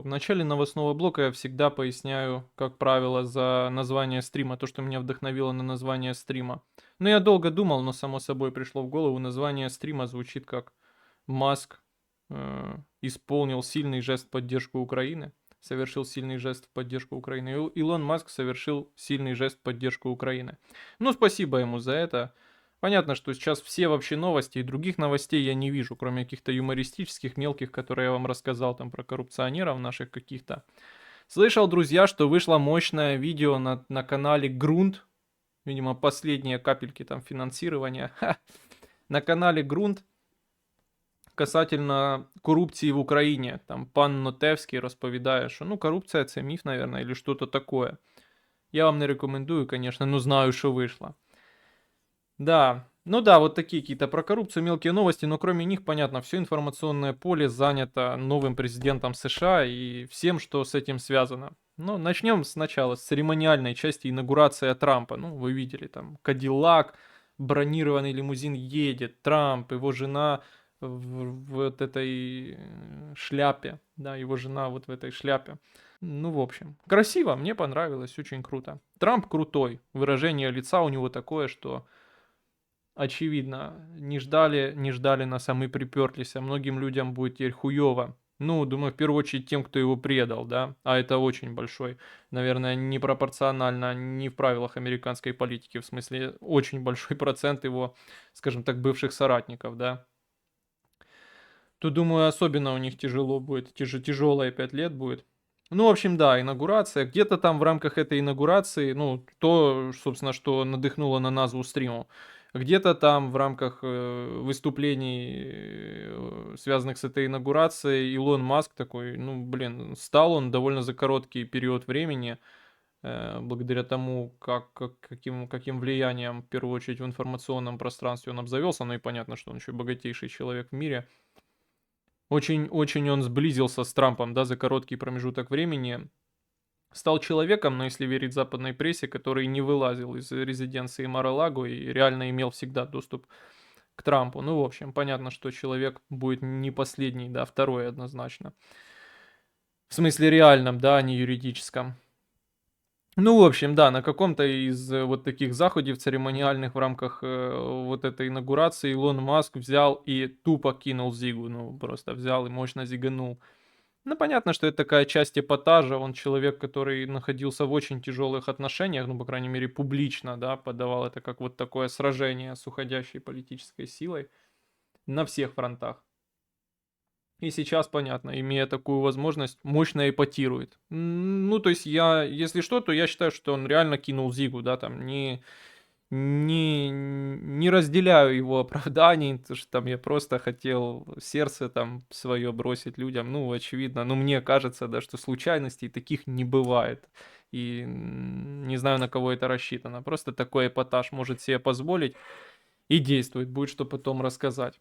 В начале новостного блока я всегда поясняю, как правило, за название стрима, то, что меня вдохновило на название стрима. Но я долго думал, но само собой пришло в голову, название стрима звучит как Маск исполнил сильный жест в поддержку Украины, совершил сильный жест в поддержку Украины. Илон Маск совершил сильный жест в поддержку Украины. Ну, спасибо ему за это. Понятно, что сейчас все вообще новости и других новостей я не вижу, кроме каких-то юмористических, мелких, которые я вам рассказал там про коррупционеров наших каких-то. Слышал, друзья, что вышло мощное видео на канале Грунт, видимо, последние капельки там финансирования, на канале Грунт касательно коррупции в Украине. Там пан Нотевський розповідає, що ну коррупция це міф, наверное, или что-то такое. Я вам не рекомендую, конечно, но знаю, что вышло. Да, ну да, вот такие какие-то про коррупцию мелкие новости, но кроме них, понятно, все информационное поле занято новым президентом США и всем, что с этим связано. Ну, начнем сначала с церемониальной части инаугурации Трампа. Ну, вы видели, там, Кадиллак, бронированный лимузин едет, Трамп, его жена в вот этой шляпе, да, его жена вот в этой шляпе. Ну, в общем, красиво, мне понравилось, очень круто. Трамп крутой, выражение лица у него такое, что очевидно, не ждали нас, а мы приперлись, а многим людям будет теперь хуёво. Ну, думаю, в первую очередь тем, кто его предал, да, а это очень большой, наверное, непропорционально, не в правилах американской политики, в смысле, очень большой процент его, скажем так, бывших соратников, да. Тут, думаю, особенно у них тяжело будет, тяжелые 5 лет будет. Ну, в общем, да, инаугурация. Где-то там в рамках этой инаугурации, ну, то, собственно, что надыхнуло на назву стриму. Где-то там в рамках выступлений, связанных с этой инаугурацией, Илон Маск такой, ну, блин, стал он довольно за короткий период времени, благодаря тому, каким влиянием, в первую очередь, в информационном пространстве он обзавелся, ну и понятно, что он еще богатейший человек в мире. Очень он сблизился с Трампом, да, за короткий промежуток времени. Стал человеком, но если верить западной прессе, который не вылазил из резиденции Мар-а-Лаго и реально имел всегда доступ к Трампу. Ну, в общем, понятно, что человек будет не последний, да, второй однозначно. В смысле реальном, да, а не юридическом. Ну, в общем, да, на каком-то из вот таких заходов церемониальных в рамках вот этой инаугурации Илон Маск взял и тупо кинул Зигу. Ну, просто взял и мощно зиганул. Ну, понятно, что это такая часть эпатажа. Он человек, который находился в очень тяжелых отношениях, ну, по крайней мере, публично, да, подавал это как вот такое сражение с уходящей политической силой на всех фронтах. И сейчас, понятно, имея такую возможность, мощно эпатирует. Ну, то есть я, если что, то я считаю, что он реально кинул Зигу, да, там, не разделяю его оправданий, потому что там я просто хотел сердце там свое бросить людям. Ну, очевидно, ну, мне кажется, да, что случайностей таких не бывает. И не знаю, на кого это рассчитано. Просто такой эпатаж может себе позволить и действует. Будет что потом рассказать.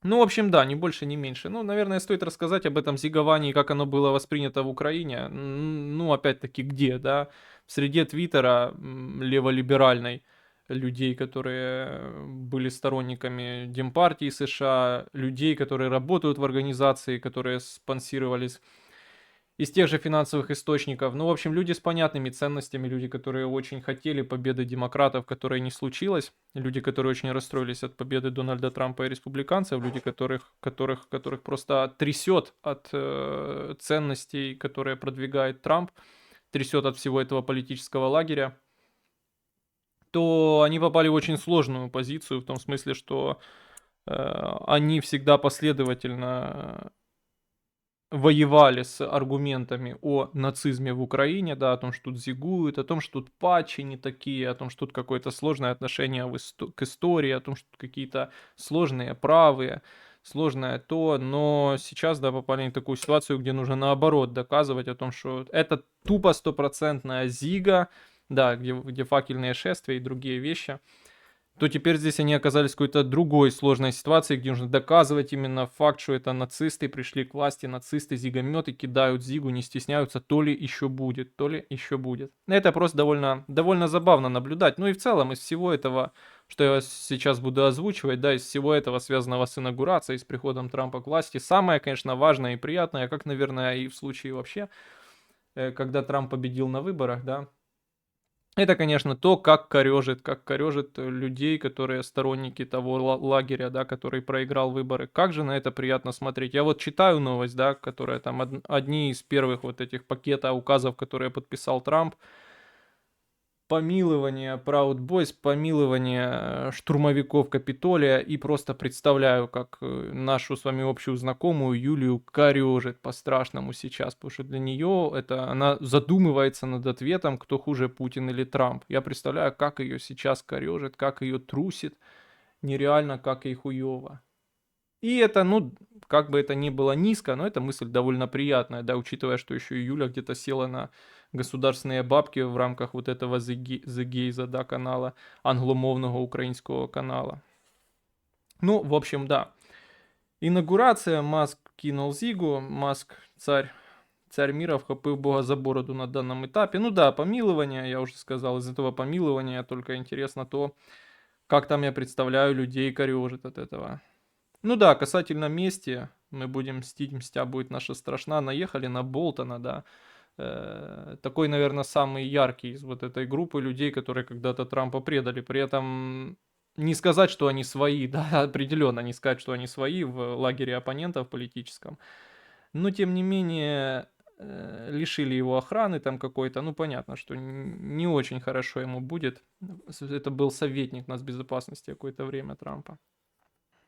Ну, в общем, да, ни больше, ни меньше. Ну, наверное, стоит рассказать об этом зиговании, как оно было воспринято в Украине. Ну, опять-таки, где, да? В среде Твиттера леволиберальной людей, которые были сторонниками Демпартии США, людей, которые работают в организации, которые спонсировались из тех же финансовых источников. Ну, в общем, люди с понятными ценностями, люди, которые очень хотели победы демократов, которая не случилась, люди, которые очень расстроились от победы Дональда Трампа и республиканцев, люди, которых просто трясет от ценностей, которые продвигает Трамп, трясет от всего этого политического лагеря, то они попали в очень сложную позицию, в том смысле, что они всегда последовательно воевали с аргументами о нацизме в Украине, да, о том, что тут зигуют, о том, что тут патчи не такие, о том, что тут какое-то сложное отношение к истории, о том, что тут какие-то сложные правые, сложное то, но сейчас, да, попали в такую ситуацию, где нужно наоборот доказывать о том, что это тупо стопроцентная зига, да, где факельные шествия и другие вещи. то теперь здесь они оказались в какой-то другой сложной ситуации, где нужно доказывать именно факт, что это нацисты пришли к власти, нацисты, зигометы кидают зигу, не стесняются, то ли еще будет, то ли еще будет. Это просто довольно забавно наблюдать. Ну и в целом из всего этого, что я сейчас буду озвучивать, да, из всего этого, связанного с инаугурацией, с приходом Трампа к власти, самое, конечно, важное и приятное, как, наверное, и в случае вообще, когда Трамп победил на выборах, да, это, конечно, то, как корежит людей, которые сторонники того лагеря, да, который проиграл выборы. Как же на это приятно смотреть. Я вот читаю новость, да, которая там одни из первых вот этих пакета указов, которые подписал Трамп. Помилование Proud Boys, помилование штурмовиков Капитолия, и просто представляю, как нашу с вами общую знакомую Юлию корежит по-страшному сейчас, потому что для нее это она задумывается над ответом, кто хуже, Путин или Трамп. Я представляю, как ее сейчас корежит, как ее трусит, нереально, как ей хуево. И это, ну, как бы это ни было низко, но эта мысль довольно приятная, да, учитывая, что еще и Юля где-то села на государственные бабки в рамках вот этого The Gaze, да, канала, англомовного украинского канала. Ну, в общем, да. Інаугурація, Маск кинул Зигу, Маск царь мира, вхопив Бога за бороду на данном этапе. Ну да, помилование, я уже сказал, из этого помилования только интересно то, как там я представляю людей корежит от этого. Ну да, касательно мести, мы будем мстить, мстя будет наша страшна. Наехали на Болтона, да. Такой, наверное, самый яркий из вот этой группы людей, которые когда-то Трампа предали. При этом не сказать, что они свои, да, определенно не сказать, что они свои в лагере оппонентов политическом. Но, тем не менее, лишили его охраны там какой-то. Ну, понятно, что не очень хорошо ему будет. Это был советник нацбезопасности какое-то время Трампа.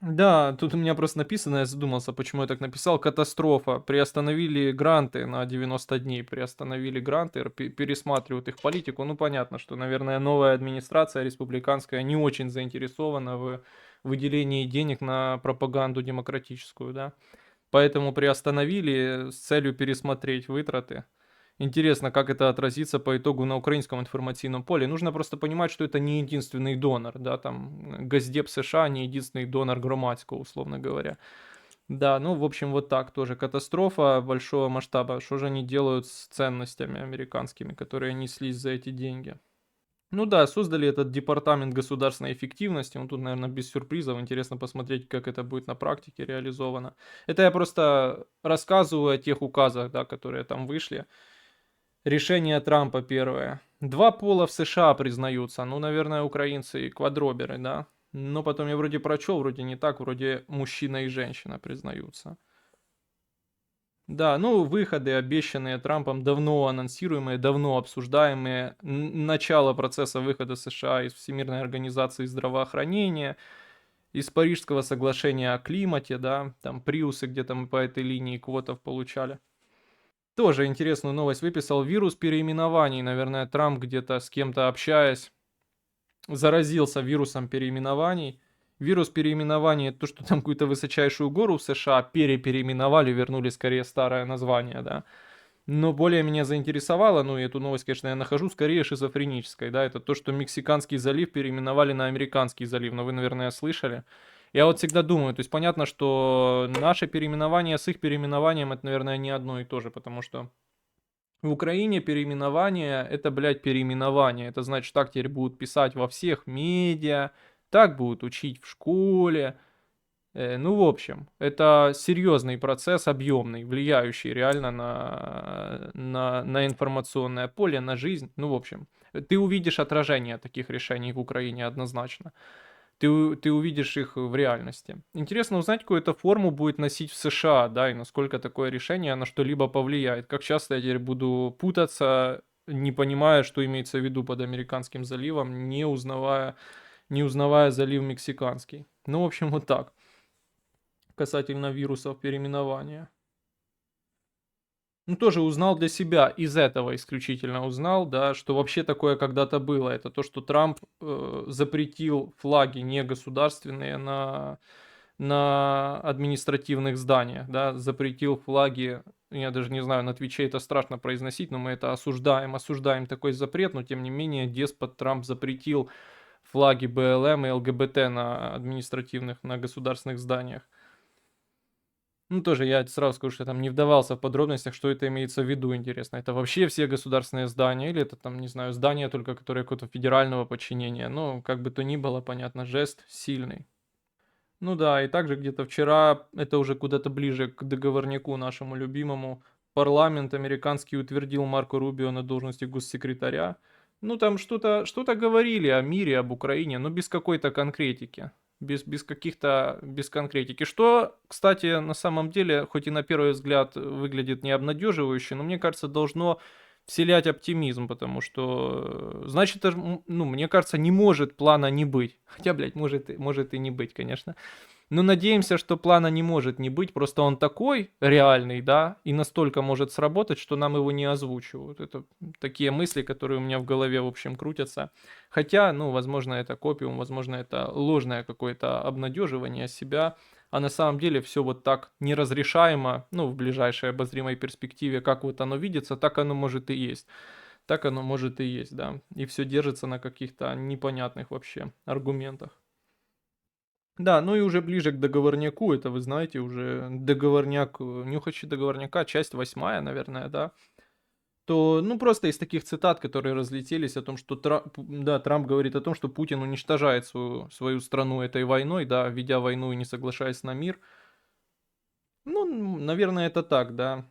Да, тут у меня просто написано, я задумался, почему я так написал. Катастрофа. Приостановили гранты на 90 дней. Приостановили гранты, пересматривают их политику. Ну, понятно, что, наверное, новая администрация республиканская не очень заинтересована в выделении денег на пропаганду демократическую, да. Поэтому приостановили с целью пересмотреть вытраты. Интересно, как это отразится по итогу на украинском информационном поле. Нужно просто понимать, что это не единственный донор, да, там Госдеп США не единственный донор Громадько, условно говоря. Да, ну, в общем, вот так тоже катастрофа большого масштаба. Что же они делают с ценностями американскими, которые неслись за эти деньги? Ну да, создали этот департамент государственной эффективности. Ну тут, наверное, без сюрпризов. Интересно посмотреть, как это будет на практике реализовано. Это я просто рассказываю о тех указах, да, которые там вышли. Решение Трампа первое. Два пола в США признаются. Ну, наверное, украинцы и квадроберы, да. Но потом я вроде прочел, вроде не так, вроде мужчина и женщина признаются. Да, ну, выходы, обещанные Трампом, давно анонсируемые, давно обсуждаемые. Начало процесса выхода США из Всемирной организации здравоохранения, из Парижского соглашения о климате, да, там приусы где-то мы по этой линии квотов получали. Тоже интересную новость выписал. Вирус переименований. Наверное, Трамп где-то с кем-то общаясь заразился вирусом переименований. Вирус переименований — это то, что там какую-то высочайшую гору в США переименовали, вернули скорее старое название, да. Но более меня заинтересовало, ну и эту новость, конечно, я нахожу скорее шизофренической, да, это то, что Мексиканский залив переименовали на Американский залив, но вы, наверное, слышали. Я вот всегда думаю, то есть понятно, что наше переименование с их переименованием это, наверное, не одно и то же, потому что в Украине переименование это, блядь, переименование. Это значит, так теперь будут писать во всех медиа, так будут учить в школе. Ну, в общем, это серьезный процесс, объемный, влияющий реально на информационное поле, на жизнь. Ну, в общем, ты увидишь отражение таких решений в Украине однозначно. Ты увидишь их в реальности. Интересно узнать, какую это форму будет носить в США, да, и насколько такое решение на что-либо повлияет. Как часто я теперь буду путаться, не понимая, что имеется в виду под американским заливом, не узнавая залив мексиканский. Ну, в общем, вот так. Касательно вирусов переименования. Ну, тоже узнал для себя, из этого исключительно узнал, да, что вообще такое когда-то было. Это то, что Трамп запретил флаги негосударственные на административных зданиях, да, запретил флаги, я даже не знаю, на Твиче это страшно произносить, но мы это осуждаем такой запрет, но тем не менее деспот Трамп запретил флаги БЛМ и ЛГБТ на административных, на государственных зданиях. Ну, тоже я сразу скажу, что я там не вдавался в подробностях, что это имеется в виду, интересно. Это вообще все государственные здания или это там, не знаю, здания только, которые какого-то федерального подчинения. Ну, как бы то ни было, понятно, жест сильный. Ну да, и также где-то вчера, это уже куда-то ближе к договорняку нашему любимому, парламент американский утвердил Марко Рубио на должности госсекретаря. Ну там что-то говорили о мире, об Украине, но без какой-то конкретики. Без каких-то, без конкретики. Что, кстати, на самом деле, хоть и на первый взгляд выглядит не обнадеживающе, но мне кажется, должно вселять оптимизм, потому что, значит, это ну, мне кажется, не может плана не быть. Хотя, блядь, может и не быть, конечно. Но надеемся, что плана не может не быть, просто он такой реальный, да, и настолько может сработать, что нам его не озвучивают. Это такие мысли, которые у меня в голове, в общем, крутятся. Хотя, ну, возможно, это копиум, возможно, это ложное какое-то обнадеживание себя, а на самом деле все вот так неразрешаемо, ну, в ближайшей обозримой перспективе, как вот оно видится, так оно может и есть. Так оно может и есть, да. И все держится на каких-то непонятных вообще аргументах. Да, ну и уже ближе к договорняку, это вы знаете, уже договорняк, нюхачи договорняка, часть 8, наверное, да. То, ну, просто из таких цитат, которые разлетелись о том, что да, Трамп говорит о том, что Путин уничтожает свою страну этой войной, да, ведя войну и не соглашаясь на мир. Ну, наверное, это так, да.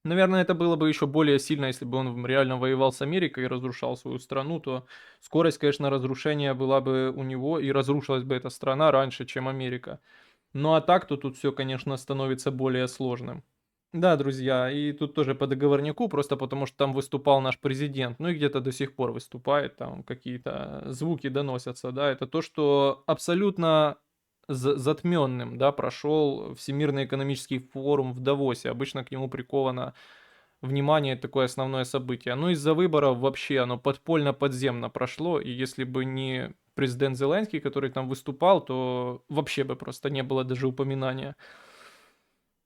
Наверное, это было бы еще более сильно, если бы он реально воевал с Америкой и разрушал свою страну, то скорость, конечно, разрушения была бы у него, и разрушилась бы эта страна раньше, чем Америка. Ну а так, то тут все, конечно, становится более сложным. Да, друзья, и тут тоже по договорнику, просто потому что там выступал наш президент, ну и где-то до сих пор выступает, там какие-то звуки доносятся, да, это то, что абсолютно затменным, да, прошел Всемирный экономический форум в Давосе, обычно к нему приковано внимание, такое основное событие. Но из-за выборов вообще оно подпольно-подземно прошло, и если бы не президент Зеленский, который там выступал, то вообще бы просто не было даже упоминания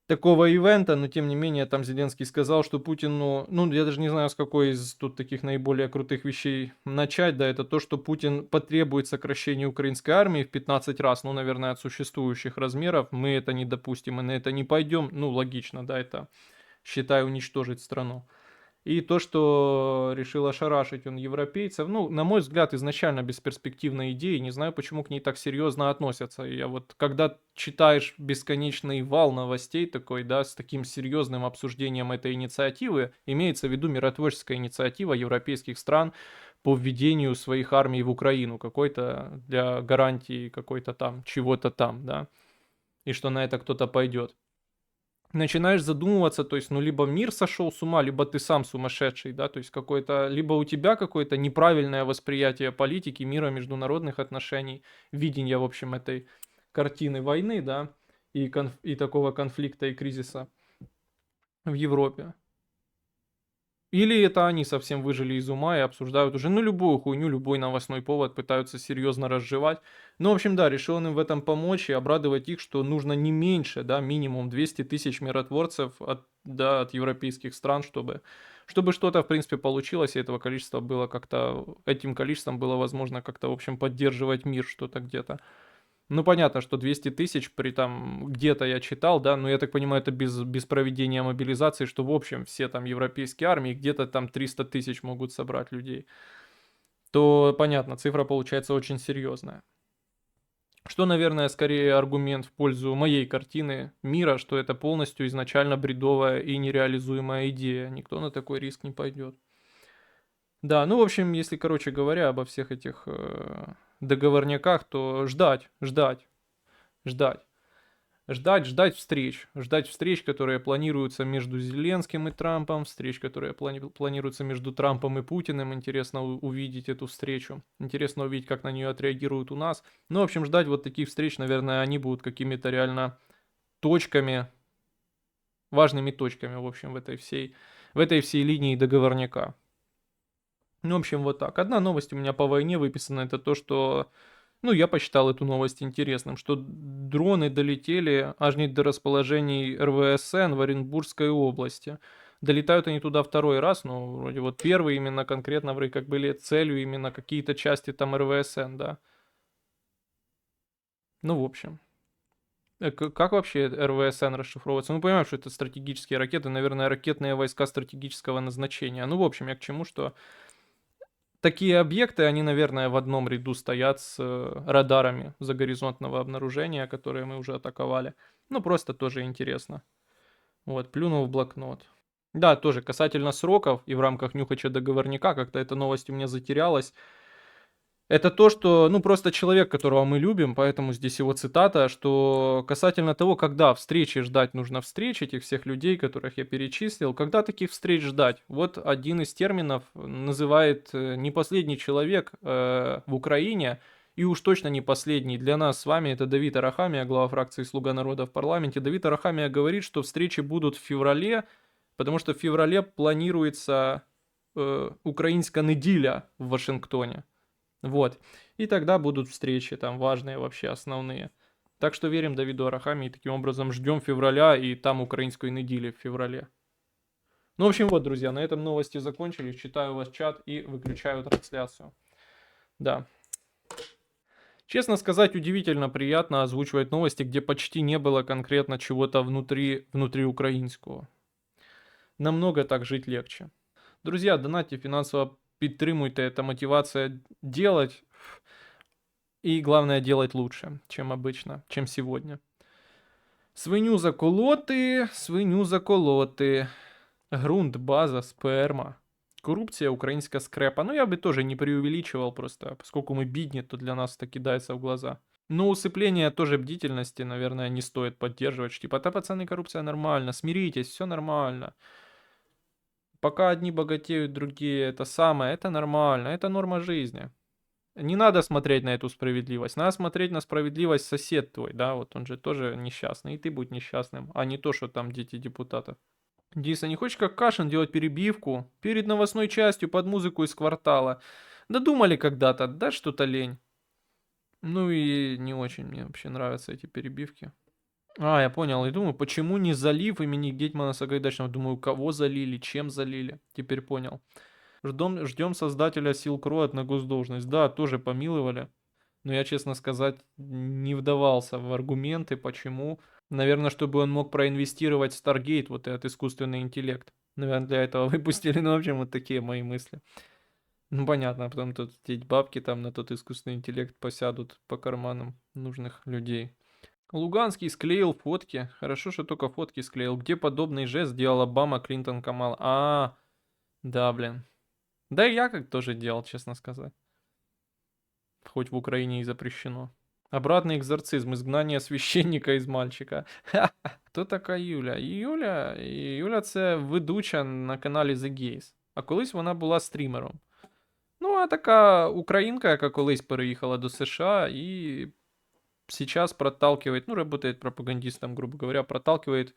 такого ивента, но тем не менее там Зеленский сказал, что Путину, ну я даже не знаю, с какой из тут таких наиболее крутых вещей начать, да, это то, что Путин потребует сокращения украинской армии в 15 раз, ну, наверное, от существующих размеров, мы это не допустим и на это не пойдем, ну, логично, да, это, считай, уничтожить страну. И то, что решил ошарашить он европейцев, ну, на мой взгляд, изначально бесперспективная идея, не знаю, почему к ней так серьезно относятся. Я вот, когда читаешь бесконечный вал новостей такой, да, с таким серьезным обсуждением этой инициативы, имеется в виду миротворческая инициатива европейских стран по введению своих армий в Украину, какой-то для гарантии какой-то там, чего-то там, да, и что на это кто-то пойдет. Начинаешь задумываться, то есть, ну, либо мир сошел с ума, либо ты сам сумасшедший, да, то есть какой-то, либо у тебя какое-то неправильное восприятие политики, мира, международных отношений, видение, в общем, этой картины войны, да, и такого конфликта и кризиса в Европе. Или это они совсем выжили из ума и обсуждают уже, ну, любую хуйню, любой новостной повод пытаются серьезно разжевать. Ну, в общем, да, решил он им в этом помочь и обрадовать их, что нужно не меньше, да, минимум 200 тысяч миротворцев от, да, от европейских стран, чтобы что-то, в принципе, получилось, и этого количества было как-то, этим количеством было возможно как-то, в общем, поддерживать мир, что-то где-то. Ну, понятно, что 200 тысяч при там, где-то я читал, да, но я так понимаю, это без проведения мобилизации, что в общем все там европейские армии где-то там 300 тысяч могут собрать людей. То, понятно, цифра получается очень серьезная. Что, наверное, скорее аргумент в пользу моей картины мира, что это полностью изначально бредовая и нереализуемая идея. Никто на такой риск не пойдет. Да, ну, в общем, если, короче говоря, обо всех этих договорняках, то ждать. Ждать встреч, которые планируются между Зеленским и Трампом, встреч, которые планируются между Трампом и Путиным. Интересно увидеть эту встречу. Интересно увидеть, как на нее отреагируют у нас. Ну, в общем, ждать вот таких встреч, наверное, они будут какими-то реально точками, важными точками, в общем, в этой всей линии договорняка. Ну, в общем, вот так. Одна новость у меня по войне выписана, это то, что, ну, я посчитал эту новость интересным, что дроны долетели аж не до расположений РВСН в Оренбургской области. Долетают они туда второй раз, но вроде вот первый именно конкретно вроде как были целью именно какие-то части там РВСН, да. Ну, в общем. Как вообще РВСН расшифровывается? Мы понимаем, что это стратегические ракеты, наверное, ракетные войска стратегического назначения. Ну, в общем, я к чему, что такие объекты, они, наверное, в одном ряду стоят с радарами загоризонтного обнаружения, которые мы уже атаковали. Ну, просто тоже интересно. Вот, плюнул в блокнот. Да, тоже касательно сроков и в рамках нюхача договорника, как-то эта новость у меня затерялась. Это то, что, ну, просто человек, которого мы любим, поэтому здесь его цитата, что касательно того, когда встречи ждать, нужно встреч этих всех людей, которых я перечислил, когда таких встреч ждать? Вот один из терминов называет не последний человек в Украине, и уж точно не последний для нас с вами, это Давид Арахамия, глава фракции «Слуга народа» в парламенте. Давид Арахамия говорит, что встречи будут в феврале, потому что в феврале планируется украинская неделя в Вашингтоне. Вот. И тогда будут встречи там важные вообще, основные. Так что верим Давиду Арахами и таким образом ждем февраля и там украинской недели в феврале. Ну, в общем, вот, друзья, на этом новости закончились. Читаю ваш чат и выключаю трансляцию. Да. Честно сказать, удивительно приятно озвучивать новости, где почти не было конкретно чего-то внутри украинского. Намного так жить легче. Друзья, донатьте финансово підтримуйте, это мотивация делать. И главное делать лучше, чем обычно, чем сегодня. Свиню заколоти. Грунт, база, сперма. Коррупция, украинская скрепа. Ну, я бы тоже не преувеличивал просто, поскольку мы бедни, то для нас это кидается в глаза. Но усыпление тоже бдительности, наверное, не стоит поддерживать. Типа, да, пацаны, коррупция нормально, смиритесь, все нормально. Пока одни богатеют, другие это нормально, это норма жизни. Не надо смотреть на эту справедливость. Надо смотреть на справедливость сосед твой, да, вот он же тоже несчастный, и ты будь несчастным, а не то, что там дети депутатов. Диса, не хочешь как Кашин делать перебивку перед новостной частью под музыку из квартала? Додумали когда-то, да что-то лень. Ну и не очень мне вообще нравятся эти перебивки. А, я понял, и думаю, почему не залив имени Гетьмана Сагайдачного? Думаю, кого залили, чем залили? Теперь понял. Ждем создателя Silk на госдолжность. Да, тоже помиловали. Но я, честно сказать, не вдавался в аргументы, почему. Наверное, чтобы он мог проинвестировать в Stargate, вот этот искусственный интеллект. Наверное, для этого выпустили. Ну, в общем, вот такие мои мысли. Ну, понятно, а потом тут эти бабки там на тот искусственный интеллект посядут по карманам нужных людей. Луганский склеил фотки. Хорошо, что только фотки склеил. Где подобный жест сделал Обама, Клинтон, Камал? Да, блин. Да и я как тоже делал, честно сказать. Хоть в Украине и запрещено. Обратный экзорцизм, изгнание священника из мальчика. Хто така Юля? Юля це ведуча на каналі The Gays. А колись вона була стрімером. Ну, а така українка, яка колись переїхала до США и сейчас проталкивает, ну, работает пропагандистом, грубо говоря, проталкивает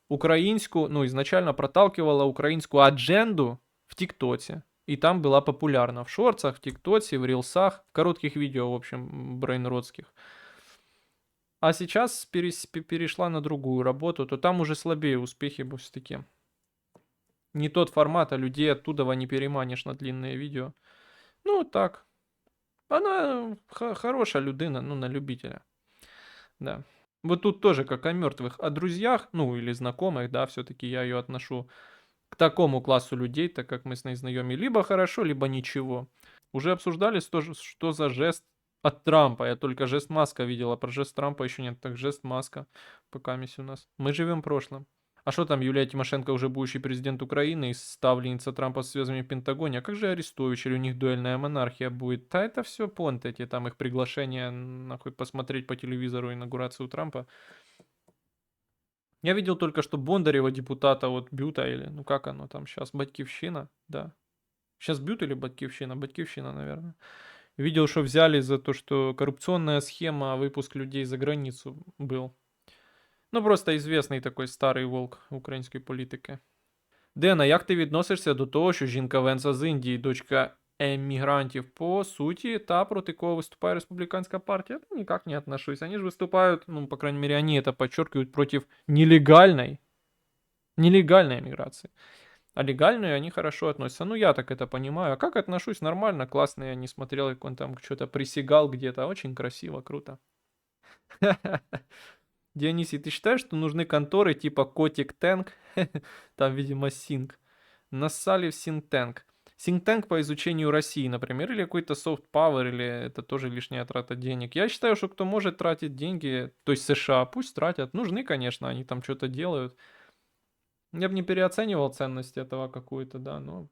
украинскую, ну, изначально проталкивала украинскую адженду в ТикТоке. И там была популярна в шортсах, в ТикТоке, в рилсах, в коротких видео, в общем, брейнродских. А сейчас перешла на другую работу, то там уже слабее успехи все-таки. Не тот формат, а людей оттуда не переманишь на длинные видео. Ну, так. Она хорошая людина, ну, на любителя. Да. Вот тут тоже как о мертвых, о друзьях, ну, или знакомых, да, все-таки я ее отношу к такому классу людей, так как мы с ней знакомы, либо хорошо, либо ничего. Уже обсуждали, что за жест от Трампа. Я только жест Маска видела, про жест Трампа еще нет. Так жест Маска пока у нас. Мы живем прошлым. А что там, Юлия Тимошенко уже будущий президент Украины и ставленница Трампа с связями в Пентагоне? А как же Арестович? Или у них дуэльная монархия будет? Да это все понт эти, там их приглашения, нахуй, посмотреть по телевизору инаугурацию Трампа. Я видел только, что Бондарева депутата, вот Бюта или, ну как оно там сейчас, Батьківщина, да. Сейчас Бют или Батьківщина? Батьківщина, наверное. Видел, что взяли за то, что коррупционная схема, выпуск людей за границу был. Ну, просто известний такий старий волк української політики. Дена, як ти відносишся до того, що жінка Венса з Індії, дочка эмигрантов, по сути, та, против кого выступает республиканская партия, никак не отношусь. Они же выступают, ну, по крайней мере, они это подчеркивают, против нелегальной Нелегальной миграции. А легальные, они хорошо относятся. Ну, я так это понимаю. А как отношусь? Нормально, классно. Я не смотрел, как он там что-то присягал где-то. Очень красиво, круто. Дионисий, ты считаешь, что нужны конторы типа Котик Тэнк? Там, видимо, Синк. Нассали в Синтэнк. Синтэнк по изучению России, например, или какой-то soft power, или это тоже лишняя трата денег. Я считаю, что кто может тратить деньги, то есть США, пусть тратят. Нужны, конечно, они там что-то делают. Я бы не переоценивал ценность этого какую-то, да, но...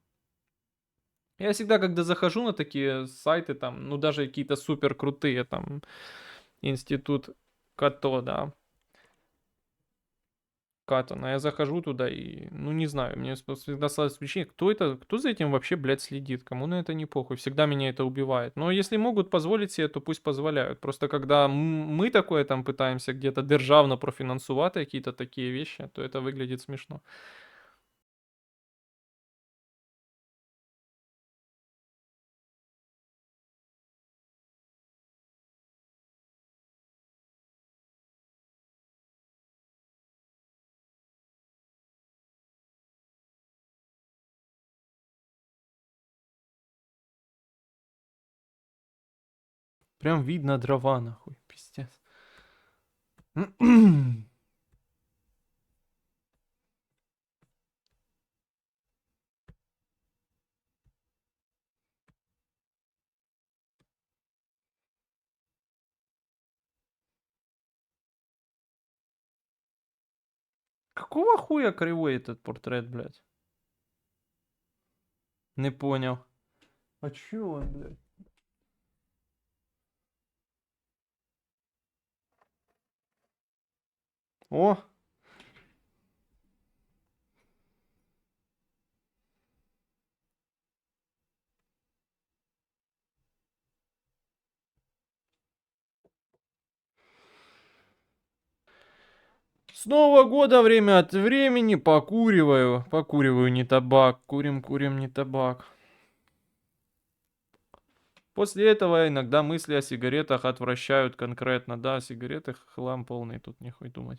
Я всегда, когда захожу на такие сайты, там, ну, даже какие-то супер крутые, там, институт Като, да, Каттона, я захожу туда и, ну, не знаю, мне всегда складывается впечатление, кто это, кто за этим вообще, блядь, следит, кому на это не похуй, всегда меня это убивает. Но если могут позволить себе, то пусть позволяют. Просто когда мы такое там пытаемся где-то державно профинансувати какие-то такие вещи, то это выглядит смешно. Прям видно дрова, нахуй, пиздец. Какого хуя кривой этот портрет, блядь? Не понял. А чё он, блядь? О! С Нового года время от времени покуриваю. Покуриваю не табак. Курим не табак. После этого иногда мысли о сигаретах отвращают конкретно. Да, о сигаретах хлам полный, тут нехуй думать.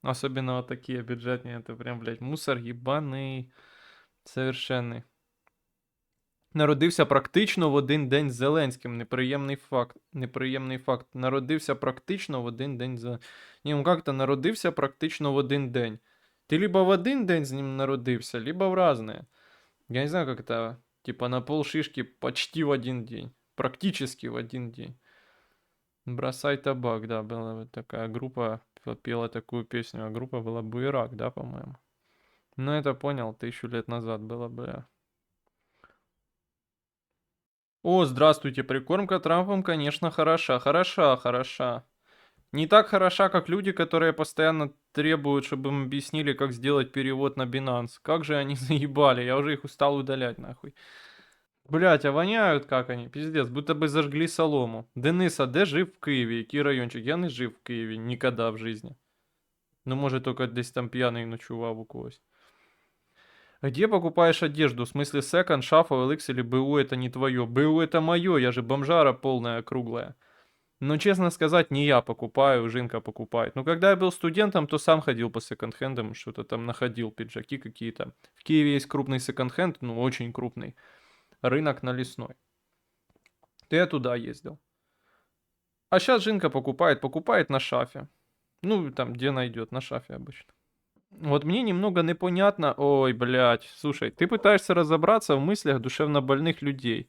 Особенно вот такие бюджетные, это прям, блядь, мусор ебаний. Совершенний. Народився практично в один день з Зеленським. Неприємний факт. Неприємний факт. Народився практично в один день з... Ні, ну як-то народився практично в один день. Ты либо в один день с ним народився, либо в разные. Я не знаю, как это, типа на полшишки почти в один день. Практически в один день. Бросай табак, да, была вот такая группа, пела такую песню, а группа была Буерак, да, по-моему. Ну, это понял, 1000 лет назад было, бля. О, здравствуйте, прикормка Трампом, конечно, хороша, хороша, хороша. Не так хороша, как люди, которые постоянно требуют, чтобы им объяснили, как сделать перевод на Binance. Как же они заебали, я уже их устал удалять, нахуй. Блять, а воняют как они, пиздец, будто бы зажгли солому. Денис, а де жив в Києві? Який райончик? Я не жив в Києві, ніколи в жизни. Ну, может, только десь там пьяный ночував у когось. Где покупаешь одежду? В смысле секонд, шафа, OLX или БУ это не твое? БУ это мое, я же бомжара полная, круглая. Но, честно сказать, не я покупаю, Жинка покупает. Но когда я был студентом, то сам ходил по секонд-хендам, что-то там находил, пиджаки какие-то. В Киеве есть крупный секонд-хенд, ну, очень крупный. Рынок на Лесной. То я туда ездил. А сейчас Жинка покупает на шафе. Ну, там, где найдет, на шафе обычно. Вот мне немного непонятно. Ой, блядь, слушай, ты пытаешься разобраться в мыслях душевнобольных людей.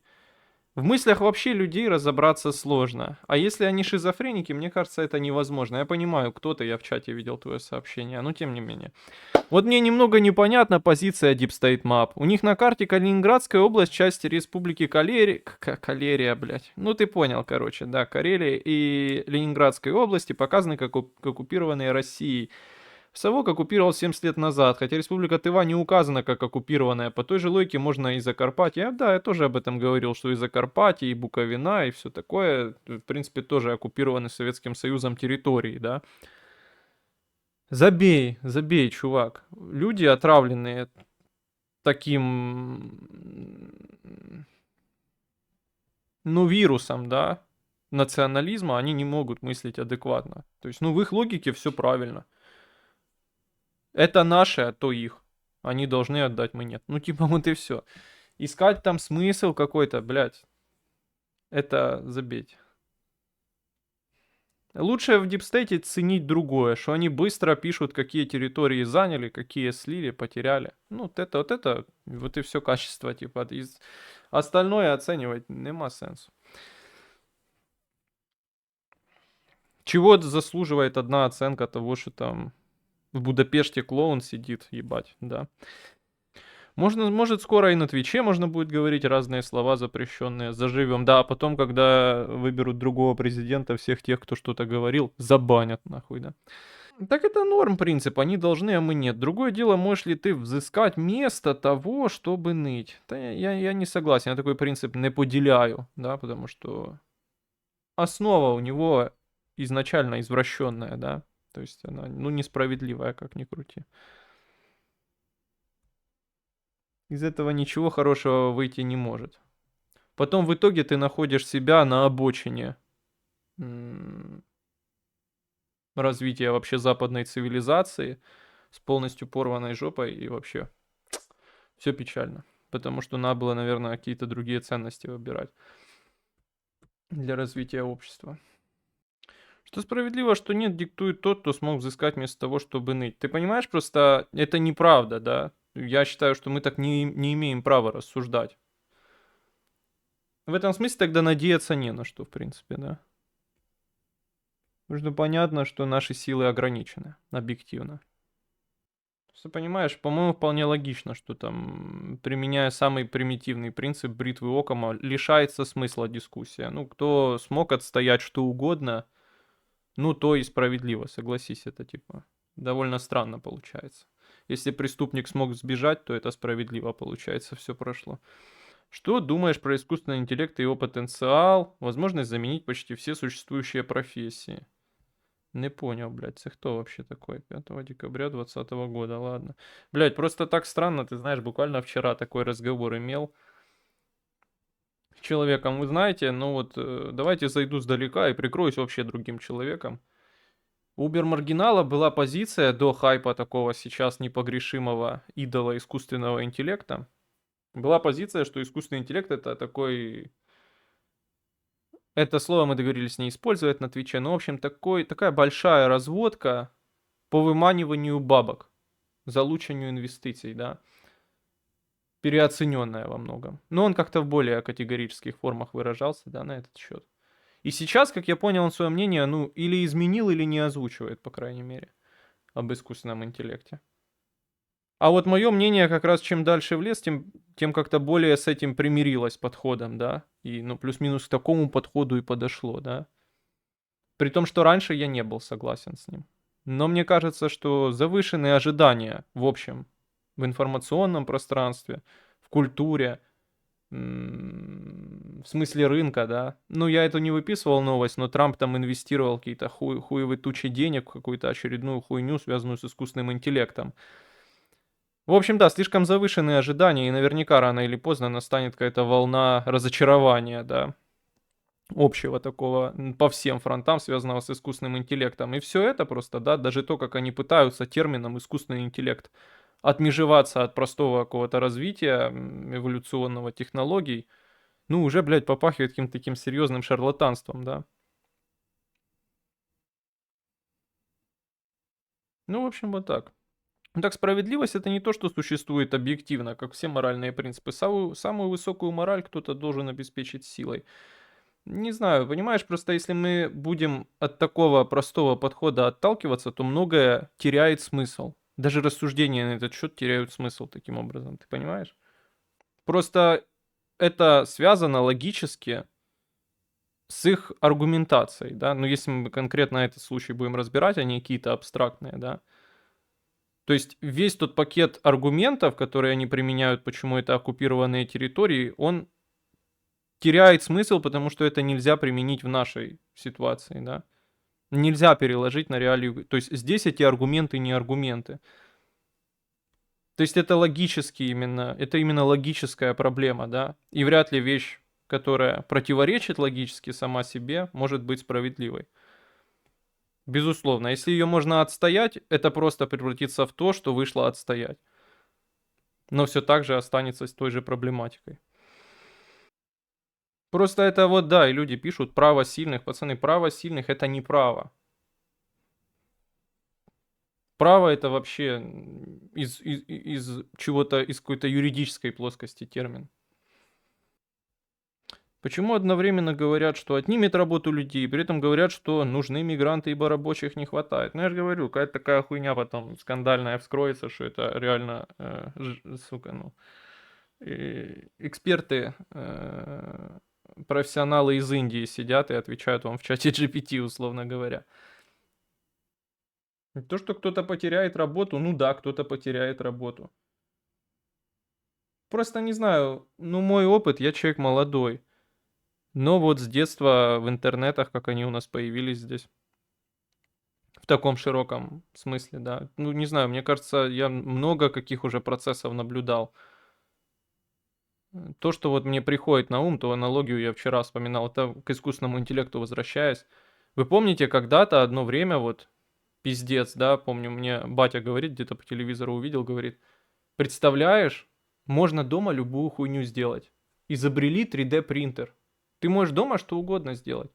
В мыслях вообще людей разобраться сложно. А если они шизофреники, мне кажется, это невозможно. Я понимаю, кто-то, я в чате видел твое сообщение, но тем не менее. Вот мне немного непонятна позиция Deep State Map. У них на карте Калининградская область, часть республики Калерия, блядь. Ну ты понял, короче, да, Карелия и Ленинградской области показаны как оккупированные Россией. Совок оккупировал 70 лет назад, хотя республика Тыва не указана как оккупированная. По той же логике можно и Закарпатье. Да, я тоже об этом говорил, что и Закарпатье, и Буковина, и все такое, в принципе, тоже оккупированы Советским Союзом территории, да. Забей, забей, чувак. Люди, отравленные таким, ну, вирусом, да, национализма, они не могут мыслить адекватно. То есть, ну, в их логике все правильно. Это наше, а то их. Они должны отдать, мы нет. Ну, типа, вот и все. Искать там смысл какой-то, блядь, это забейте. Лучше в дипстейте ценить другое, что они быстро пишут, какие территории заняли, какие слили, потеряли. Ну, вот и все качество, типа. Остальное оценивать нема сенсу. Чего заслуживает одна оценка того, что там в Будапеште клоун сидит, ебать, да. Может, скоро и на Твиче можно будет говорить разные слова запрещенные. Заживем. Да, а потом, когда выберут другого президента, всех тех, кто что-то говорил, забанят нахуй, да. Так это норм принцип, они должны, а мы нет. Другое дело, можешь ли ты взыскать место того, чтобы ныть. Да, я не согласен, я такой принцип не поделяю, да, потому что основа у него изначально извращенная, да. То есть она, ну, несправедливая, как ни крути. Из этого ничего хорошего выйти не может. Потом в итоге ты находишь себя на обочине развития вообще западной цивилизации с полностью порванной жопой и вообще все печально. Потому что надо было, наверное, какие-то другие ценности выбирать для развития общества. Что справедливо, что нет, диктует тот, кто смог взыскать вместо того, чтобы ныть. Ты понимаешь, просто это неправда, да? Я считаю, что мы так не имеем права рассуждать. В этом смысле тогда надеяться не на что, в принципе, да? Потому что понятно, что наши силы ограничены, объективно. Ты понимаешь, по-моему, вполне логично, что там, применяя самый примитивный принцип бритвы Оккама, лишается смысла дискуссия. Ну, кто смог отстоять что угодно, ну, то и справедливо, согласись, это типа довольно странно получается. Если преступник смог сбежать, то это справедливо получается, все прошло. Что думаешь про искусственный интеллект и его потенциал, возможность заменить почти все существующие профессии? Не понял, блядь, це кто вообще такой? 5 декабря 2020 года, ладно. Блядь, просто так странно, ты знаешь, буквально вчера такой разговор имел с человеком. Вы знаете, ну вот, давайте зайду сдалека и прикроюсь вообще другим человеком. У Убер-маргинала была позиция до хайпа такого сейчас непогрешимого идола искусственного интеллекта. Была позиция, что искусственный интеллект это такой... Это слово мы договорились не использовать на Твиче, но, в общем, такая большая разводка по выманиванию бабок, залучению инвестиций, да, переоцененная во многом. Но он как-то в более категорических формах выражался, да, на этот счет. И сейчас, как я понял, он свое мнение, ну, или изменил, или не озвучивает, по крайней мере, об искусственном интеллекте. А вот мое мнение как раз чем дальше в лес, тем как-то более с этим примирилось подходом, да. И, ну, плюс-минус к такому подходу и подошло, да. При том, что раньше я не был согласен с ним. Но мне кажется, что завышенные ожидания, в общем, в информационном пространстве, в культуре, в смысле рынка, да. Ну, я это не выписывал новость, но Трамп там инвестировал какие-то хуевые тучи денег в какую-то очередную хуйню, связанную с искусственным интеллектом. В общем, да, слишком завышенные ожидания, и наверняка рано или поздно настанет какая-то волна разочарования, да, общего такого по всем фронтам, связанного с искусственным интеллектом. И все это просто, да, даже то, как они пытаются термином искусственный интеллект отмежеваться от простого какого-то развития эволюционного технологий, ну, уже, блядь, попахивает каким-то таким серьезным шарлатанством, да. Ну, в общем, вот так. Ну, так, справедливость это не то, что существует объективно, как все моральные принципы. Самую высокую мораль кто-то должен обеспечить силой. Не знаю, понимаешь, просто если мы будем от такого простого подхода отталкиваться, то многое теряет смысл. Даже рассуждения на этот счет теряют смысл таким образом, ты понимаешь? Просто это связано логически с их аргументацией, да, но если мы конкретно этот случай будем разбирать, а не какие-то абстрактные, да. То есть весь тот пакет аргументов, которые они применяют, почему это оккупированные территории, он теряет смысл, потому что это нельзя применить в нашей ситуации, да. Нельзя переложить на реалию. То есть здесь эти аргументы не аргументы. То есть это логически именно, это именно логическая проблема, да. И вряд ли вещь, которая противоречит логически сама себе, может быть справедливой. Безусловно. Если ее можно отстоять, это просто превратится в то, что вышло отстоять. Но все так же останется с той же проблематикой. Просто это вот, да, и люди пишут право сильных. Пацаны, право сильных это не право. Право это вообще из чего-то, из какой-то юридической плоскости термин. Почему одновременно говорят, что отнимет работу людей, при этом говорят, что нужны мигранты, ибо рабочих не хватает? Ну, я же говорю, какая-то такая хуйня потом скандальная вскроется, что это реально, сука, ну, эксперты, профессионалы из Индии сидят и отвечают вам в чате GPT, условно говоря. То, что кто-то потеряет работу, ну да, кто-то потеряет работу. Просто не знаю, ну мой опыт, я человек молодой. Но вот с детства в интернетах, как они у нас появились здесь, в таком широком смысле, да. Ну, не знаю, мне кажется, я много каких уже процессов наблюдал. То, что вот мне приходит на ум, ту аналогию я вчера вспоминал, это к искусственному интеллекту возвращаясь. Вы помните, когда-то одно время вот пиздец, да, помню, мне батя говорит, где-то по телевизору увидел, говорит, представляешь, можно дома любую хуйню сделать. Изобрели 3D принтер. Ты можешь дома что угодно сделать.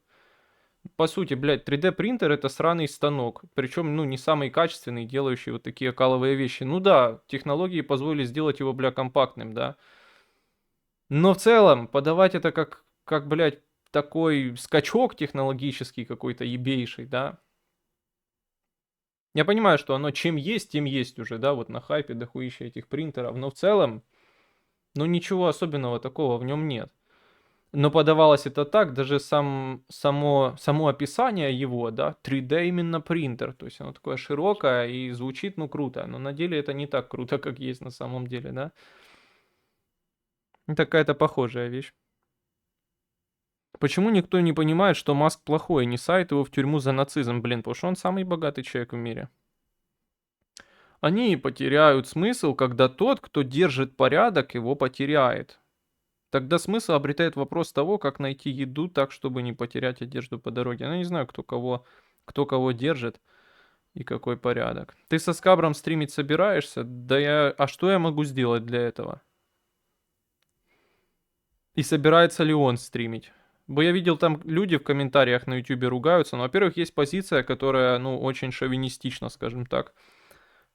По сути, блядь, 3D принтер это сраный станок. Причем, ну, не самый качественный, делающий вот такие каловые вещи. Ну да, технологии позволили сделать его, бля, компактным, да. Но в целом, подавать это как, блядь, такой скачок технологический какой-то ебейший, да. Я понимаю, что оно чем есть, тем есть уже, да, вот на хайпе дохуища этих принтеров. Но в целом, ну ничего особенного такого в нем нет. Но подавалось это так, даже само описание его, да, 3D именно принтер, то есть оно такое широкое и звучит, ну, круто, но на деле это не так круто, как есть на самом деле, да. Это какая-то похожая вещь. Почему никто не понимает, что Маск плохой, не садит его в тюрьму за нацизм, блин, потому что он самый богатый человек в мире. Они потеряют смысл, когда тот, кто держит порядок, его потеряет. Тогда смысл обретает вопрос того, как найти еду так, чтобы не потерять одежду по дороге. Ну, не знаю, кто кого держит и какой порядок. Ты со Скабром стримить собираешься? Да я... А что я могу сделать для этого? И собирается ли он стримить? Бо я видел там люди в комментариях на ютубе ругаются. Но, во-первых, есть позиция, которая, ну, очень шовинистична, скажем так,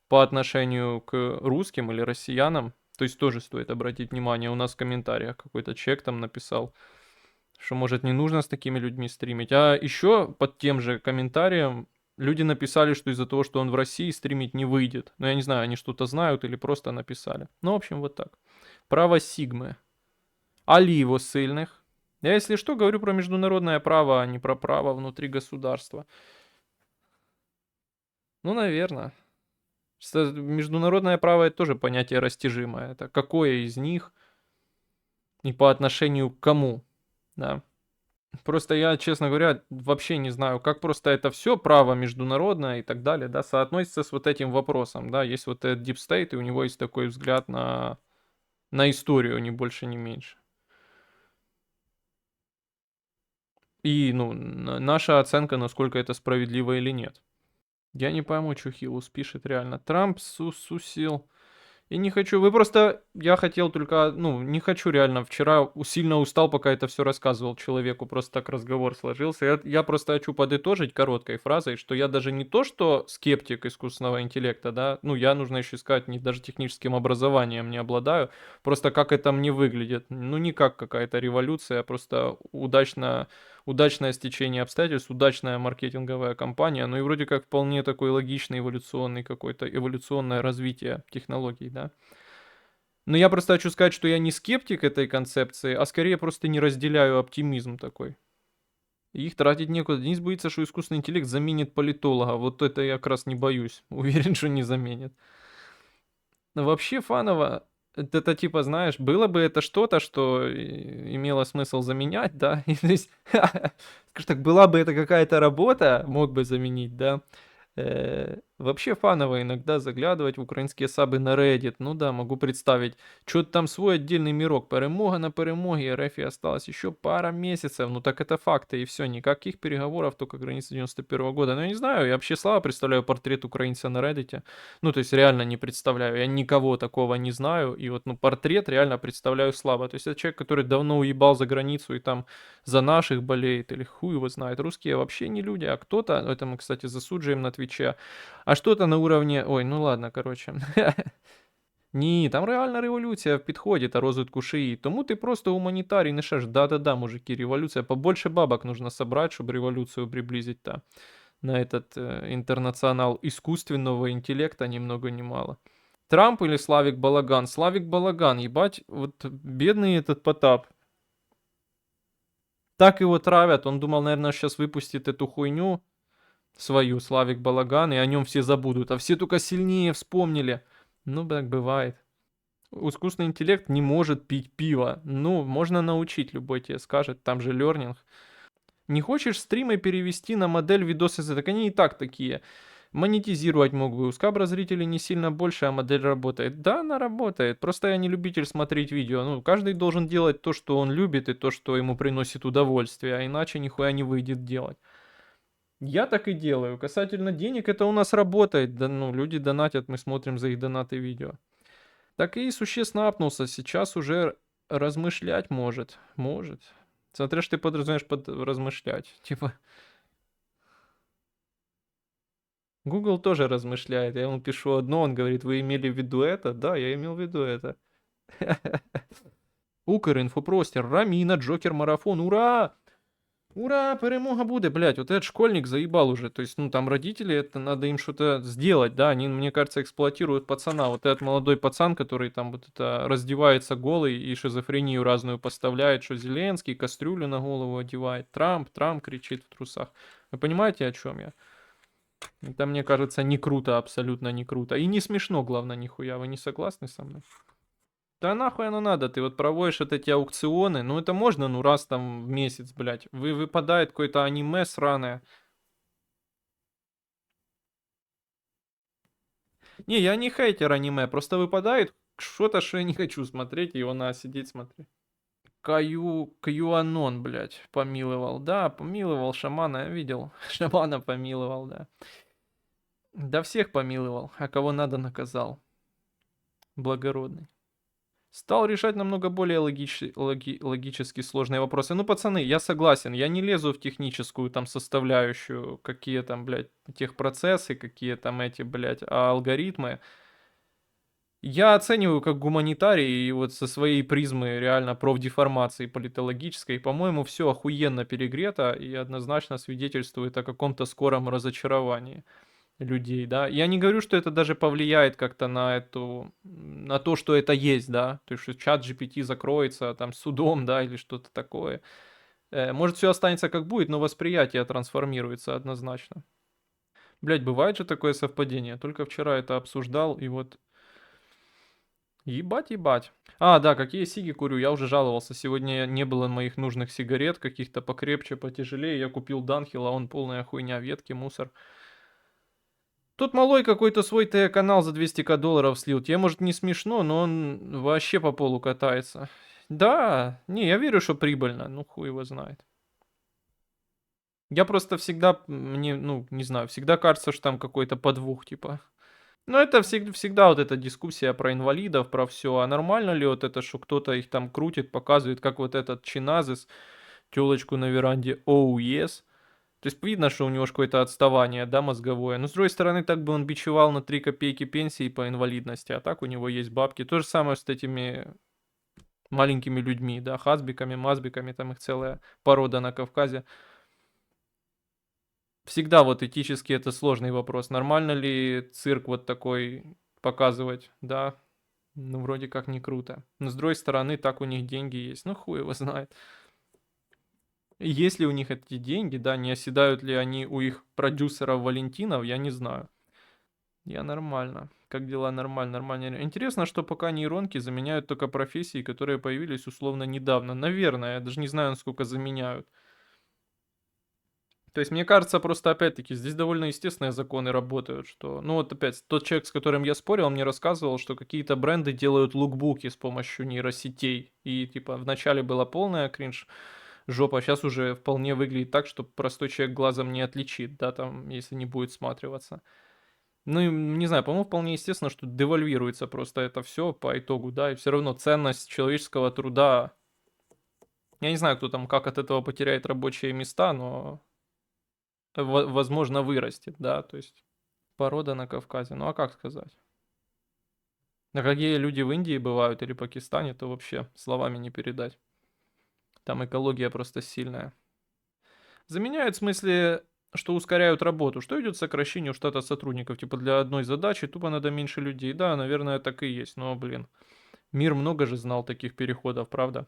по отношению к русским или россиянам. То есть тоже стоит обратить внимание. У нас в комментариях какой-то человек там написал, что, может, не нужно с такими людьми стримить. А еще под тем же комментарием люди написали, что из-за того, что он в России, стримить не выйдет. Но я не знаю, они что-то знают или просто написали. Ну, в общем, вот так. Право Сигмы. Али его ссыльных. Я, если что, говорю про международное право, а не про право внутри государства. Ну, наверное. Международное право это тоже понятие растяжимое. Это какое из них и по отношению к кому, да. Просто я, честно говоря, вообще не знаю, как просто это все право международное и так далее, да, соотносится с вот этим вопросом, да. Есть вот этот Deep State, и у него есть такой взгляд на историю, ни больше, ни меньше. И, ну, наша оценка, насколько это справедливо или нет. Я не пойму, что Хиллус пишет реально. Трамп сусил. И не хочу, вы просто, я хотел только, ну, не хочу реально, вчера сильно устал, пока это все рассказывал человеку, просто так разговор сложился. Я просто хочу подытожить короткой фразой, что я даже не то, что скептик искусственного интеллекта, да, ну, я, нужно еще сказать, не даже техническим образованием не обладаю, просто как это мне выглядит, ну, не как какая-то революция, а просто удачное стечение обстоятельств, удачная маркетинговая кампания, ну и вроде как вполне такой логичный эволюционный какой-то, эволюционное развитие технологий, да. Но я просто хочу сказать, что я не скептик этой концепции, а скорее просто не разделяю оптимизм такой. И их тратить некуда. Денис боится, что искусственный интеллект заменит политолога. Вот это я как раз не боюсь. Уверен, что не заменит. Но вообще фаново, это типа, знаешь, было бы это что-то, что имело смысл заменять, да? И то есть, скажем так, была бы это какая-то работа, мог бы заменить, да? Вообще фаново иногда заглядывать в украинские сабы на Reddit. Ну да, могу представить. Что-то там свой отдельный мирок. Перемога на перемоге. РФ осталось еще пара месяцев. Ну так это факты и все. Никаких переговоров, только граница 91 года. Ну я не знаю, я вообще слабо представляю портрет украинца на Reddit. Ну то есть реально не представляю. Я никого такого не знаю. И вот ну портрет реально представляю слабо. То есть это человек, который давно уебал за границу и там за наших болеет. Или хуй его знает. Русские вообще не люди. А кто-то, это мы, кстати, засуджуем на Твиче, а что-то на уровне... Ой, ну ладно, короче. Ні, там реальна революція в підході та розвитку шиї. Тому ти просто гуманітарій несеш. Да-да-да, мужики, революция. Побольше бабок нужно собрать, чтобы революцию приблизить та на этот интернационал искусственного интеллекта ни много ни мало. Трамп или Славик Балаган? Славик Балаган, ебать, вот бедный этот Потап. Так его травят, он думал, наверное, сейчас выпустит эту хуйню свою, Славик Балаган, и о нем все забудут. А все только сильнее вспомнили. Ну, так бывает. Искусственный интеллект не может пить пиво. Ну, можно научить, любой тебе скажет, там же лернинг. Не хочешь стримы перевести на модель видосы? Так они и так такие. Монетизировать мог бы. У скабра зрителей не сильно больше, а модель работает. Да, она работает. Просто я не любитель смотреть видео. Ну, каждый должен делать то, что он любит, и то, что ему приносит удовольствие. А иначе нихуя не выйдет делать. Я так и делаю. Касательно денег, это у нас работает. Да, ну, люди донатят, мы смотрим за их донаты видео. Так и существенно апнулся. Сейчас уже размышлять может. Может. Смотря, что ты подразумеваешь под размышлять. Типа, Google тоже размышляет. Я ему пишу одно, он говорит, вы имели в виду это? Да, я имел в виду это. Укр, инфопростер, Рамина, Джокер, Марафон. Ура! Ура, перемога буде, блядь, вот этот школьник заебал уже, то есть, ну, там родители, это надо им что-то сделать, да, они, мне кажется, эксплуатируют пацана, вот этот молодой пацан, который там вот это раздевается голый и шизофрению разную поставляет, что Зеленский кастрюлю на голову одевает, Трамп кричит в трусах, вы понимаете, о чем я? Это, мне кажется, не круто, абсолютно не круто, и не смешно, главное, нихуя, вы не согласны со мной? Да нахуй оно надо, ты вот проводишь вот эти аукционы, ну это можно, ну раз там в месяц, блядь. Выпадает какое-то аниме сраное. Не, я не хейтер аниме, просто выпадает что-то, что я не хочу смотреть, и его надо сидеть смотреть. Кьюанон, блядь, помиловал. Да, помиловал шамана, я видел. Шамана помиловал, да. Да всех помиловал, а кого надо наказал. Благородный. Стал решать намного более логически сложные вопросы. Ну, пацаны, я согласен, я не лезу в техническую там составляющую, какие там, блядь, техпроцессы, какие там эти, блядь, алгоритмы. Я оцениваю как гуманитарий и вот со своей призмы реально профдеформации политологической. По-моему, все охуенно перегрето и однозначно свидетельствует о каком-то скором разочаровании людей, да. Я не говорю, что это даже повлияет как-то на эту, на то, что это есть, да. То есть, что чат GPT закроется там судом, да, или что-то такое. Может, все останется как будет, но восприятие трансформируется однозначно. Блять, бывает же такое совпадение. Только вчера это обсуждал, и вот... Ебать, ебать. А, да, какие сиги курю, я уже жаловался. Сегодня не было моих нужных сигарет, каких-то покрепче, потяжелее. Я купил Данхил, а он полная хуйня, ветки, мусор. Тут малой какой-то свой ТЭ-канал за 200 долларов слил. Тебе, может, не смешно, но он вообще по полу катается. Да, не, я верю, что прибыльно. Ну, хуй его знает. Я просто всегда, мне, ну, не знаю, всегда кажется, что там какой-то подвох, типа. Ну, это всегда вот эта дискуссия про инвалидов, про все. А нормально ли вот это, что кто-то их там крутит, показывает, как вот этот Чиназис, телочку на веранде, оу, yes. То есть видно, что у него какое-то отставание, да, мозговое. Но с другой стороны, так бы он бичевал на 3 копейки пенсии по инвалидности, а так у него есть бабки. То же самое с этими маленькими людьми, да, хазбиками, мазбиками, там их целая порода на Кавказе. Всегда вот этически это сложный вопрос. Нормально ли цирк вот такой показывать, да? Ну, вроде как не круто. Но с другой стороны, так у них деньги есть. Ну, хуй его знает. Есть ли у них эти деньги, да, не оседают ли они у их продюсеров Валентинов, я не знаю. Я нормально. Как дела? Нормально, нормально. Интересно, что пока нейронки заменяют только профессии, которые появились условно недавно. Наверное, я даже не знаю, насколько заменяют. То есть, мне кажется, просто опять-таки здесь довольно естественные законы работают, что, ну вот опять, тот человек, с которым я спорил, он мне рассказывал, что какие-то бренды делают лукбуки с помощью нейросетей, и типа вначале была полная кринж жопа, а сейчас уже вполне выглядит так, что простой человек глазом не отличит, да, там, если не будет всматриваться. Ну, и, не знаю, по-моему, вполне естественно, что девальвируется просто это все по итогу, да, и все равно ценность человеческого труда, я не знаю, кто там как от этого потеряет рабочие места, но возможно вырастет, да, то есть порода на Кавказе, ну а как сказать? А какие люди в Индии бывают или Пакистане, то вообще словами не передать. Там экология просто сильная. Заменяют в смысле, что ускоряют работу, что идет к сокращению штата сотрудников, типа для одной задачи тупо надо меньше людей. Да, наверное, так и есть, но, блин, мир много же знал таких переходов, правда?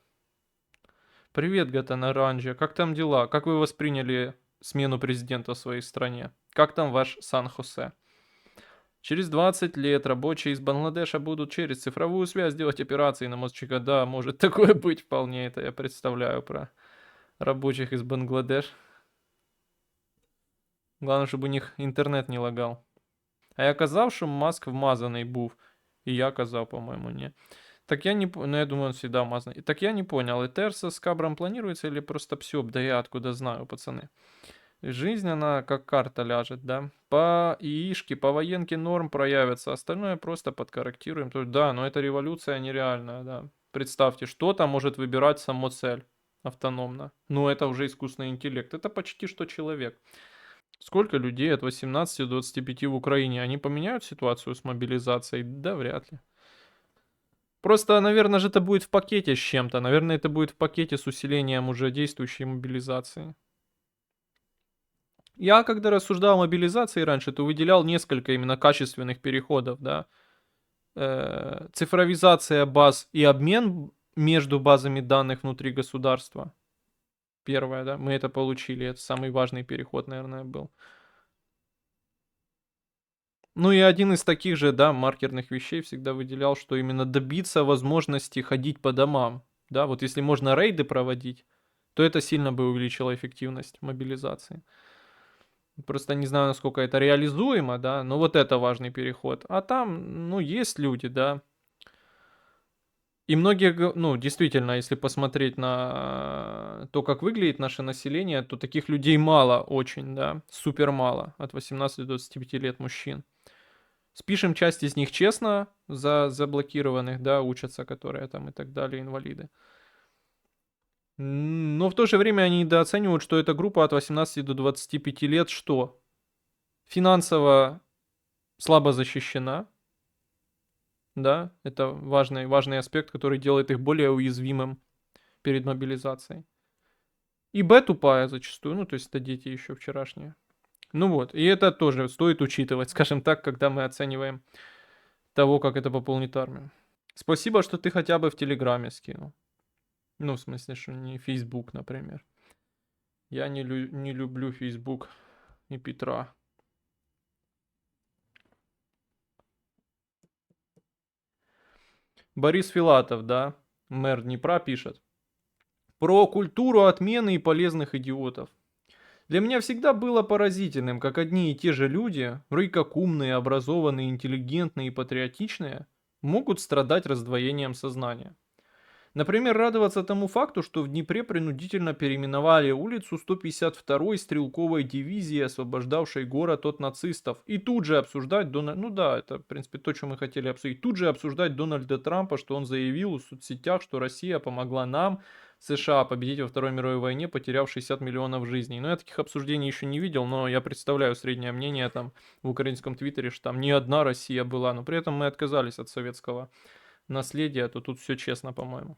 Привет, Гатан Оранжи, как там дела? Как вы восприняли смену президента в своей стране? Как там ваш Сан-Хосе? Через 20 лет рабочие из Бангладеша будут через цифровую связь делать операции на мозжечка. Да, может такое быть вполне, это я представляю про рабочих из Бангладеш. Главное, чтобы у них интернет не лагал. А я казав, що Маск вмазаний був. І я казав, по-моему, не. Так я не... Ну, я думаю, он всегда вмазанный. Так я не понял, Этерса с Кабром планируется или просто псёб? Да я откуда знаю, пацаны. Жизнь, она как карта ляжет, да? По ИИшке, по военке норм проявится, остальное просто подкорректируем. То есть, да, но это революция нереальная, да. Представьте, что-то может выбирать само цель автономно. Ну, это уже искусственный интеллект. Это почти что человек. Сколько людей от 18 до 25 в Украине? Они поменяют ситуацию с мобилизацией? Да, вряд ли. Просто, наверное же, это будет в пакете с чем-то. Наверное, это будет в пакете с усилением уже действующей мобилизации. Я, когда рассуждал о мобилизации раньше, то выделял несколько именно качественных переходов, да. Цифровизация баз и обмен между базами данных внутри государства. Первое, да, мы это получили, это самый важный переход, наверное, был. Ну и один из таких же, да, маркерных вещей всегда выделял, что именно добиться возможности ходить по домам. Да, вот если можно рейды проводить, то это сильно бы увеличило эффективность мобилизации. Просто не знаю, насколько это реализуемо, да, но вот это важный переход. А там, ну, есть люди, да. И многие, ну, действительно, если посмотреть на то, как выглядит наше население, то таких людей мало очень, да, супер мало, от 18 до 25 лет мужчин. Спишем часть из них честно, за заблокированных, да, учатся, которые там и так далее, инвалиды. Но в то же время они недооценивают, что эта группа от 18 до 25 лет что? Финансово слабо защищена, да, это важный аспект, который делает их более уязвимым перед мобилизацией. И Б тупая зачастую, ну, то есть это дети еще вчерашние. Ну вот, и это тоже стоит учитывать, скажем так, когда мы оцениваем того, как это пополнит армию. Спасибо, что ты хотя бы в Телеграме скинул. Ну, в смысле, что не Facebook, например. Я не люблю Facebook и Петра. Борис Филатов, да, мэр Днепра, пишет. Про культуру отмены и полезных идиотов. Для меня всегда было поразительным, как одни и те же люди, вроде как умные, образованные, интеллигентные и патриотичные, могут страдать раздвоением сознания. Например, радоваться тому факту, что в Днепре принудительно переименовали улицу 152-й стрелковой дивизии, освобождавшей город от нацистов. И тут же обсуждать Дональда... Ну да, это, в принципе, то, что мы хотели обсудить. Тут же обсуждать Дональда Трампа, что он заявил в соцсетях, что Россия помогла нам, США, победить во Второй мировой войне, потеряв 60 миллионов жизней. Но я таких обсуждений еще не видел, но я представляю среднее мнение там в украинском твиттере, что там не одна Россия была. Но при этом мы отказались от советского наследия, то тут все честно, по-моему.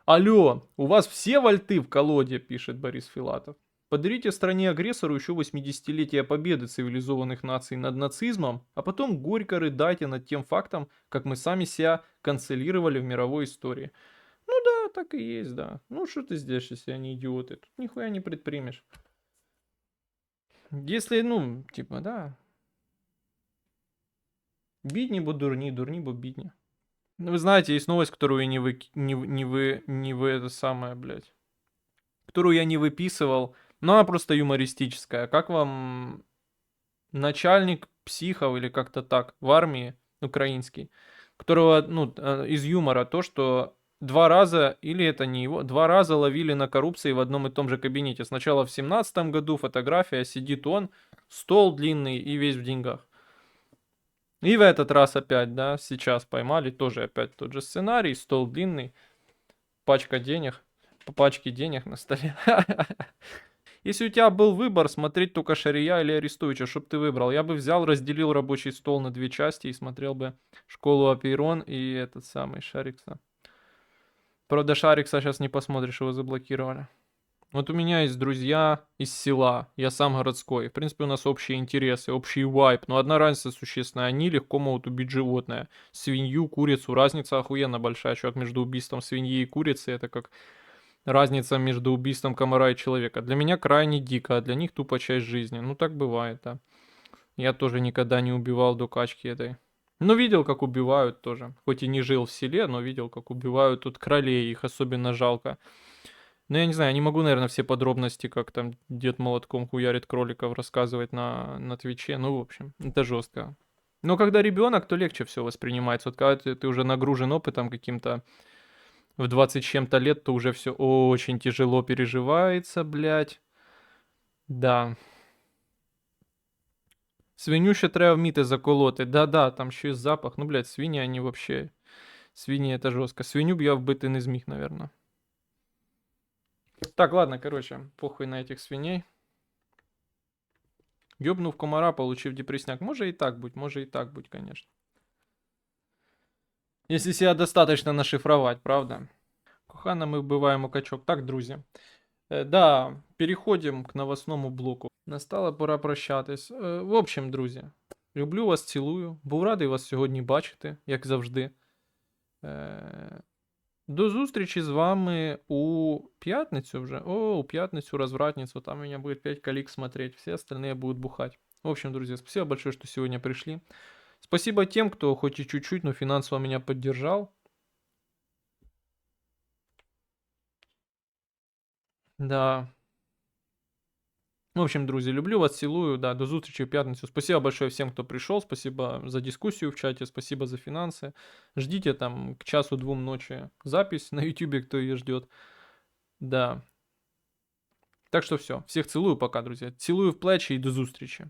Алло, у вас все вольты в колоде, пишет Борис Филатов. Подарите стране-агрессору еще 80-летие победы цивилизованных наций над нацизмом, а потом горько рыдайте над тем фактом, как мы сами себя канцелировали в мировой истории. Ну да, так и есть, да. Ну что ты здесь, если они идиоты? Тут нихуя не предпримешь. Если, ну, типа, да. Бідні бо дурні, дурні бо бідні. Ну, вы знаете, есть новость, которую не вы это самое, блядь. которую я не выписывал, но она просто юмористическая. Как вам начальник психов или как-то так в армии украинский, которого, ну, из юмора то, что 2 раза, или это не его, 2 раза ловили на коррупции в одном и том же кабинете. Сначала в 17 году фотография, сидит он, стол длинный и весь в деньгах. И в этот раз опять, да, сейчас поймали, тоже опять тот же сценарий, стол длинный, пачка денег, по пачке денег на столе. Если у тебя был выбор смотреть только Шария или Арестовича, что бы ты выбрал? Я бы взял, разделил рабочий стол на 2 части и смотрел бы школу Апейрон и этот самый Шарикса. Правда, Шарикса сейчас не посмотришь, его заблокировали. Вот у меня есть друзья из села, я сам городской. В принципе, у нас общие интересы, общий вайб. Но одна разница существенная. Они легко могут убить животное. Свинью, курицу. Разница охуенно большая, чувак, между убийством свиньи и курицы. Это как разница между убийством комара и человека. Для меня крайне дико, а для них тупо часть жизни. Ну, так бывает, да. Я тоже никогда не убивал до качки этой. Но видел, как убивают тоже. Хоть и не жил в селе, но видел, как убивают тут кролей. Их особенно жалко. Ну, я не знаю, я не могу, наверное, все подробности, как там дед молотком хуярит кроликов, рассказывать на Твиче. Ну, в общем, это жестко. Но когда ребенок, то легче все воспринимается. Вот когда ты уже нагружен опытом каким-то в 20 с чем-то лет, то уже все очень тяжело переживается, блядь. Да. Свиню ще треба вміти заколоти. Да-да, там ще й запах. Ну, блядь, свиньи, они вообще... Свиньи это жестко. Свинью б я вбити не зміг, наверное. Так, ладно, короче, похуй на этих свиней. Ёбнув комара, получив депресняк. Може и так будь, конечно. Если себя достаточно нашифровать, правда? Кохана, мы вбиваємо качок. Так, друзі. Да, переходим к новостному блоку. Настала пора прощатись. В общем, друзі, люблю вас, цілую. Був радий вас сьогодні бачити, як завжди. До зустрічі з вами у п'ятницю вже. О, у п'ятницю, развратницу. Там меня будет 5 коллег смотреть. Все остальные будут бухать. В общем, друзья, спасибо большое, что сегодня пришли. Спасибо тем, кто хоть и чуть-чуть, но финансово меня поддержал. Да. В общем, друзья, люблю вас, целую. Да, до зустрічі в п'ятницю. Спасибо большое всем, кто пришел. Спасибо за дискуссию в чате. Спасибо за финансы. Ждите там к часу-двум ночи запись на YouTube, кто ее ждет. Да. Так что все. Всех целую пока, друзья. Целую в плечи и до зустрічі.